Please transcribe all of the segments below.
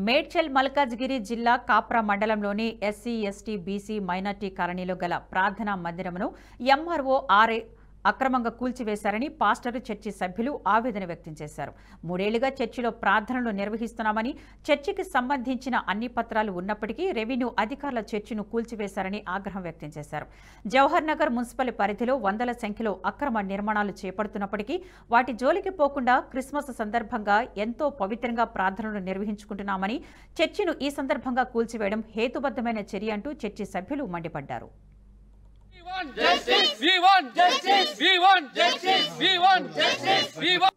మేడ్చల్ మల్కాజ్గిరి జిల్లా కాప్రా మండలంలోని SC ST BC minority కాలనీలో గల ప్రార్థనా మందిరమును ఎంఆర్ఓ ఆర్ఏ అక్రమంగా కూల్చివేశారని పాస్టరు చర్చి సభ్యులు ఆవేదన వ్యక్తం చేశారు. 3 ఏళ్లుగా చర్చిలో ప్రార్థనలు నిర్వహిస్తున్నామని, చర్చికి సంబంధించిన అన్ని పత్రాలు ఉన్నప్పటికీ రెవెన్యూ అధికారుల చర్చిను కూల్చివేశారని ఆగ్రహం వ్యక్తం చేశారు. జవహర్ నగర్ మున్సిపల్ పరిధిలో వందల సంఖ్యలో అక్రమ నిర్మాణాలు చేపడుతున్నప్పటికీ వాటి జోలికి పోకుండా క్రిస్మస్ సందర్భంగా ఎంతో పవిత్రంగా ప్రార్థనలు నిర్వహించుకుంటున్నామని, చర్చిను ఈ సందర్భంగా కూల్చివేయడం హేతుబద్ధమైన చర్య అంటూ చర్చి సభ్యులు మండిపడ్డారు.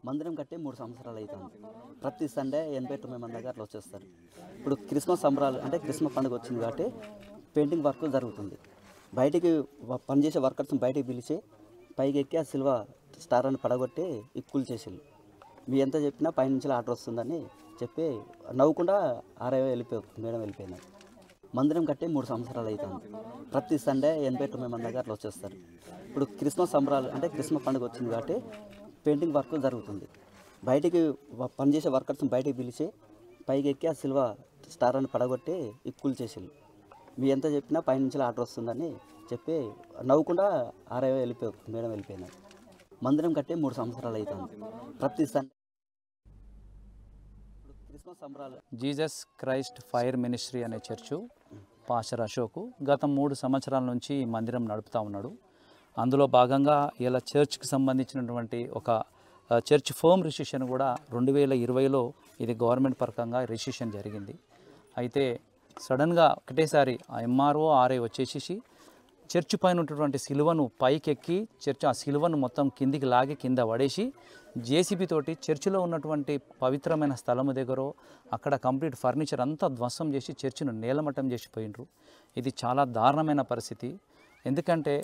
మందిరం కట్టి 3 సంవత్సరాలు అవుతుంది. ప్రతి సండే 89 మంది దగ్గర అట్లా వచ్చేస్తారు. ఇప్పుడు క్రిస్మస్ సంబరాలు అంటే క్రిస్మస్ పండుగ వచ్చింది కాబట్టి పెయింటింగ్ వర్క్ జరుగుతుంది. బయటికి పనిచేసే వర్కర్స్ని బయటికి పిలిచి పైకి ఎక్కి ఆ సిల్వా స్టార్ అని పడగొట్టి ఇక్కులు చేసేళ్ళు. మీ ఎంత చెప్పినా పైనుంచి ఆర్డర్ వస్తుందని చెప్పి నవ్వుకుండా మేడం వెళ్ళిపోయింది. మందిరం కట్టి 3 సంవత్సరాలు అవుతుంది. ప్రతి సండే 89 మంది దగ్గర అట్లా వచ్చేస్తారు. ఇప్పుడు క్రిస్మస్ సంబరాలు అంటే క్రిస్మస్ పండుగ వచ్చింది కాబట్టి పెయింటింగ్ వర్క్ జరుగుతుంది. బయటికి పనిచేసే వర్కర్స్ని బయటికి పిలిచి పైకి ఎక్కి ఆ సిల్వా స్టార్ అని పడగొట్టి ఇక్కులు చేసేళ్ళు. మీ ఎంత చెప్పినా పైనుంచి ఆర్డర్ వస్తుందని చెప్పి నవ్వుకుండా మేడం వెళ్ళిపోయింది. మందిరం కట్టి 3 సంవత్సరాలు అవుతుంది. ప్రతి Sunday Jesus Christ fire ministry అనే చర్చు పాస్టర్ అశోక్ గత 3 సంవత్సరాల నుంచి ఈ మందిరం నడుపుతూ ఉన్నాడు. అందులో భాగంగా ఇలా చర్చ్కి సంబంధించినటువంటి ఒక చర్చ్ ఫోమ్ రిజిస్ట్రేషన్ కూడా 2020లో ఇది గవర్నమెంట్ పరంగా రిజిస్ట్రేషన్ జరిగింది. అయితే సడన్గా ఒకటేసారి ఆ ఎంఆర్ఓ ఆర్ఐ వచ్చేసి చర్చ్ పైన ఉన్నటువంటి సిలువను పైకెక్కి ఆ సిలువను మొత్తం కిందికి లాగి కింద పడేసి జేసీబీ తోటి చర్చిలో ఉన్నటువంటి పవిత్రమైన స్థలము దగ్గర అక్కడ కంప్లీట్ ఫర్నిచర్ అంతా ధ్వంసం చేసి చర్చిను నేలమట్టం చేసిపోయినరు. ఇది చాలా దారుణమైన పరిస్థితి. ఎందుకంటే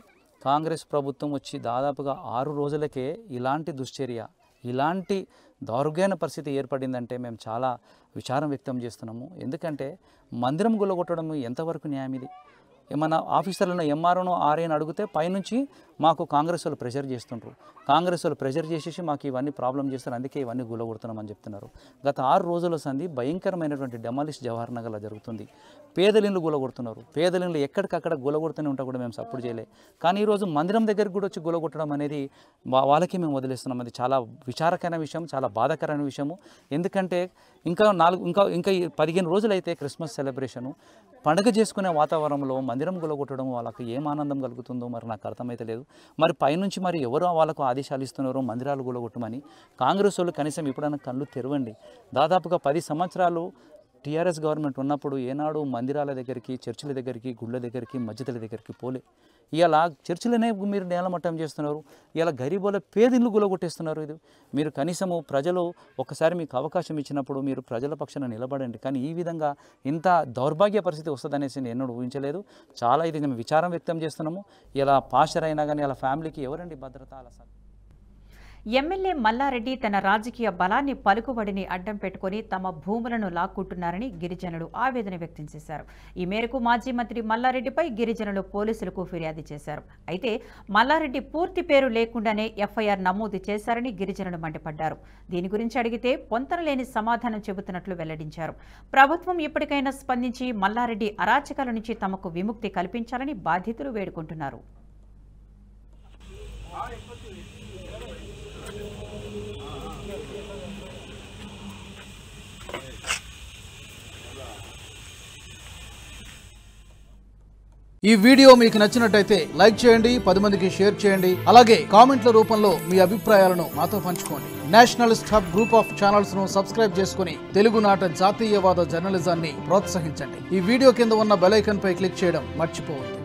కాంగ్రెస్ ప్రభుత్వం వచ్చి దాదాపుగా 6 రోజులకే ఇలాంటి దుశ్చర్య, ఇలాంటి దౌర్ఘ్యమైన పరిస్థితి ఏర్పడిందంటే మేము చాలా విచారం వ్యక్తం చేస్తున్నాము. ఎందుకంటే మందిరం గుల్లగొట్టడం ఎంతవరకు న్యాయం? ఇది మన ఆఫీసర్లను ఎంఆర్ఓను ఆర్ఏను అడిగితే పైనుంచి మాకు కాంగ్రెస్ వాళ్ళు ప్రెషర్ చేస్తుంటారు. కాంగ్రెస్ వాళ్ళు ప్రెషర్ చేసేసి మాకు ఇవన్నీ ప్రాబ్లం చేస్తారు, అందుకే ఇవన్నీ గుల్లగొడుతున్నామని చెప్తున్నారు. గత 6 రోజుల సంది భయంకరమైనటువంటి డెమాలిష్ జవహర్ నగర్లో జరుగుతుంది. పేదలిండ్లు గుల్లగొడుతున్నారు. పేదలిండ్లు ఎక్కడికక్కడ గుల్లగొడుతూనే ఉంటా కూడా మేము సపోర్ట్ చేయలే. కానీ ఈరోజు మందిరం దగ్గరికి కూడా వచ్చి గుల్లగొట్టడం అనేది వాళ్ళకి మేము వదిలేస్తున్నాం. అది చాలా విచారకరమైన విషయం, చాలా బాధాకరమైన విషయము. ఎందుకంటే ఇంకా 15 రోజులైతే క్రిస్మస్ సెలబ్రేషను పండుగ చేసుకునే వాతావరణంలో మందిరం గుల్లగొట్టడం వాళ్ళకి ఏం ఆనందం కలుగుతుందో మరి నాకు అర్థమైతే లేదు. మరి పైనుంచి మరి ఎవరు వాళ్ళకు ఆదేశాలు ఇస్తున్నారో మందిరాలు గుల్లగొట్టమని? కాంగ్రెస్ వాళ్ళు కనీసం ఎప్పుడైనా కళ్ళు తెరవండి. దాదాపుగా 10 సంవత్సరాలు టీఆర్ఎస్ గవర్నమెంట్ ఉన్నప్పుడు ఏనాడు మందిరాల దగ్గరికి, చర్చిల దగ్గరికి, గుళ్ళ దగ్గరికి, మస్జిదుల దగ్గరికి పోలే. ఇలా చర్చిలనే మీరు నేలమట్టం చేస్తున్నారు. ఇలా గరీబుల పేదిళ్ళు గుల్లగొట్టేస్తున్నారు. ఇది మీరు కనీసము ప్రజలు ఒకసారి మీకు అవకాశం ఇచ్చినప్పుడు మీరు ప్రజల పక్షాన నిలబడండి. కానీ ఈ విధంగా ఇంత దౌర్భాగ్య పరిస్థితి వస్తుందనేసి నేను ఎన్నడూ ఊహించలేదు. చాలా ఇది మేము విచారం వ్యక్తం చేస్తున్నాము. ఇలా పాస్టర్ అయినా కానీ అలా ఫ్యామిలీకి ఎవరండి భద్రత? అలా ఎమ్మెల్యే మల్లారెడ్డి తన రాజకీయ బలాన్ని, పలుకుబడిని అడ్డం పెట్టుకుని తమ భూములను లాక్కుంటున్నారని గిరిజనులు ఆవేదన వ్యక్తం చేశారు. ఈ మేరకు మాజీ మంత్రి మల్లారెడ్డిపై గిరిజనులు పోలీసులకు ఫిర్యాదు చేశారు. అయితే మల్లారెడ్డి పూర్తి పేరు లేకుండానే ఎఫ్ఐఆర్ నమోదు చేశారని గిరిజనులు మండిపడ్డారు. దీని గురించి అడిగితే పొంతనలేని సమాధానం చెబుతున్నట్లు వెల్లడించారు. ప్రభుత్వం ఇప్పటికైనా స్పందించి మల్లారెడ్డి అరాచకాల నుంచి తమకు విముక్తి కల్పించాలని బాధితులు వేడుకుంటున్నారు. ఈ వీడియో మీకు నచ్చినట్టయితే లైక్ చేయండి, 10 మందికి షేర్ చేయండి. అలాగే కామెంట్ల రూపంలో మీ అభిప్రాయాలను మాతో పంచుకోండి. Nationalist hub group of channels ను సబ్స్క్రైబ్ చేసుకుని తెలుగునాట జాతీయవాద జర్నలిజాన్ని ప్రోత్సహించండి. ఈ వీడియో కింద ఉన్న బెల్ ఐకాన్ పై క్లిక్ చేయడం మర్చిపోవద్దు.